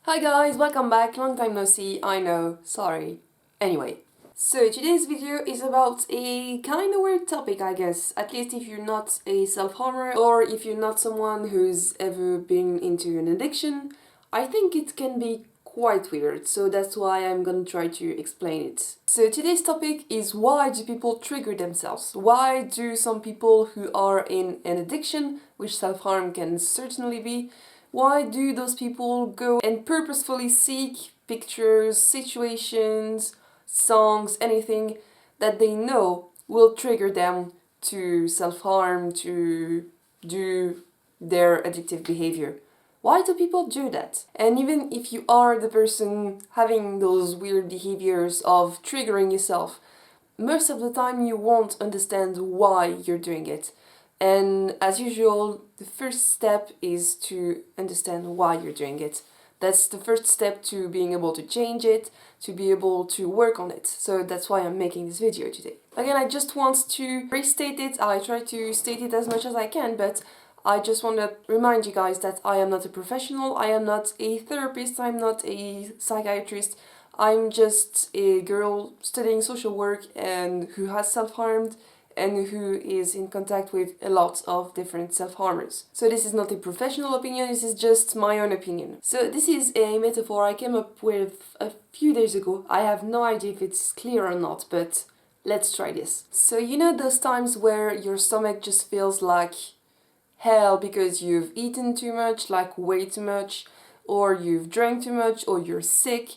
Hi guys, welcome back, long time no see, I know, sorry. Anyway, so today's video is about a kind of weird topic, I guess, at least if you're not a self-harmer or if you're not someone who's ever been into an addiction. I think it can be quite weird, so that's why I'm gonna try to explain it. So today's topic is, why do people trigger themselves? Why do some people who are in an addiction, which self-harm can certainly be, why do those people go and purposefully seek pictures, situations, songs, anything that they know will trigger them to self-harm, to do their addictive behavior? Why do people do that? And even if you are the person having those weird behaviors of triggering yourself, most of the time you won't understand why you're doing it. And as usual, the first step is to understand why you're doing it. That's the first step to being able to change it, to be able to work on it. So that's why I'm making this video today. Again, I just want to restate it. I try to state it as much as I can, but I just want to remind you guys that I am not a professional, I am not a therapist, I'm not a psychiatrist. I'm just a girl studying social work and who has self-harmed and who is in contact with a lot of different self-harmers. So this is not a professional opinion, this is just my own opinion. So this is a metaphor I came up with a few days ago. I have no idea if it's clear or not, but let's try this. So you know those times where your stomach just feels like hell because you've eaten too much, like way too much, or you've drank too much, or you're sick,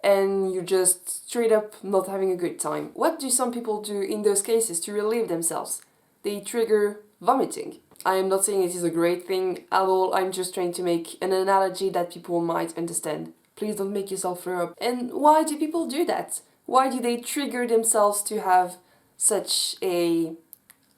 and you're just straight up not having a good time. What do some people do in those cases to relieve themselves? They trigger vomiting. I am not saying it is a great thing at all, I'm just trying to make an analogy that people might understand. Please don't make yourself throw up. And why do people do that? Why do they trigger themselves to have such a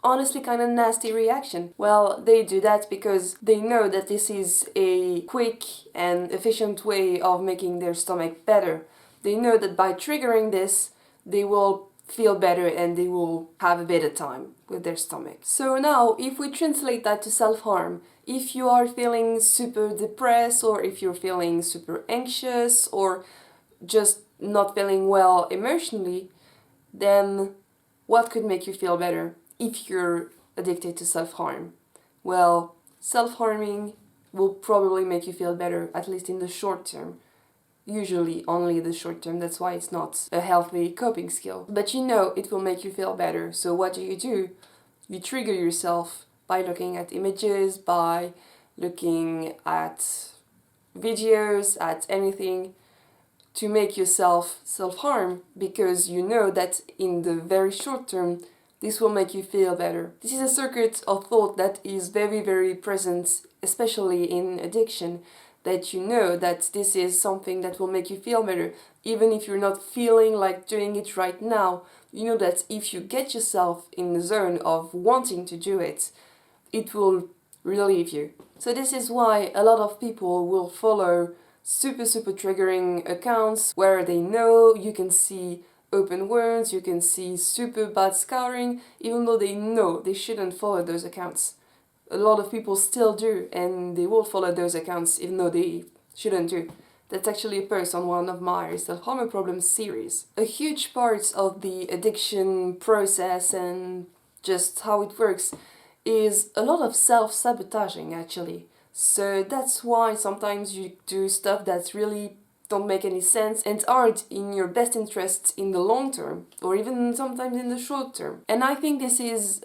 honestly kind of nasty reaction? Well, they do that because they know that this is a quick and efficient way of making their stomach better. They know that by triggering this, they will feel better and they will have a better time with their stomach. So now, if we translate that to self-harm, if you are feeling super depressed, or if you're feeling super anxious, or just not feeling well emotionally, then what could make you feel better if you're addicted to self-harm? Well, self-harming will probably make you feel better, at least in the short term. Usually only the short term, that's why it's not a healthy coping skill. But you know it will make you feel better, so what do? You trigger yourself by looking at images, by looking at videos, at anything, to make yourself self-harm, because you know that in the very short term this will make you feel better. This is a circuit of thought that is very, very present, especially in addiction, that you know that this is something that will make you feel better. Even if you're not feeling like doing it right now, you know that if you get yourself in the zone of wanting to do it, it will relieve you. So this is why a lot of people will follow super triggering accounts where they know you can see open wounds, you can see super bad scarring, even though they know they shouldn't follow those accounts. A lot of people still do, and they will follow those accounts even though they shouldn't do. That's actually a post on one of my Self-Harm Problems series. A huge part of the addiction process and just how it works is a lot of self-sabotaging, actually. So that's why sometimes you do stuff that's really don't make any sense and aren't in your best interests in the long term, or even sometimes in the short term. And I think this is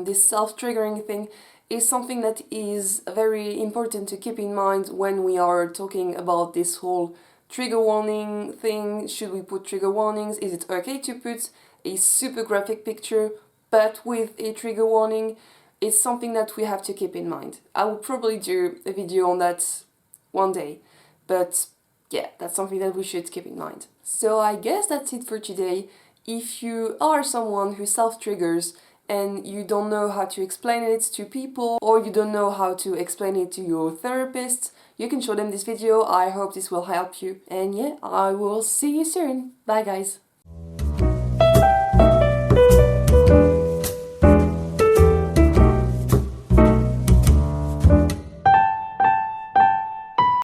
this self-triggering thing is something that is very important to keep in mind when we are talking about this whole trigger warning thing. Should we put trigger warnings? Is it okay to put a super graphic picture but with a trigger warning? It's something that we have to keep in mind. I will probably do a video on that one day, but yeah, that's something that we should keep in mind. So I guess that's it for today. If you are someone who self-triggers and you don't know how to explain it to people, or you don't know how to explain it to your therapist, you can show them this video. I hope this will help you. And yeah, I will see you soon. Bye guys.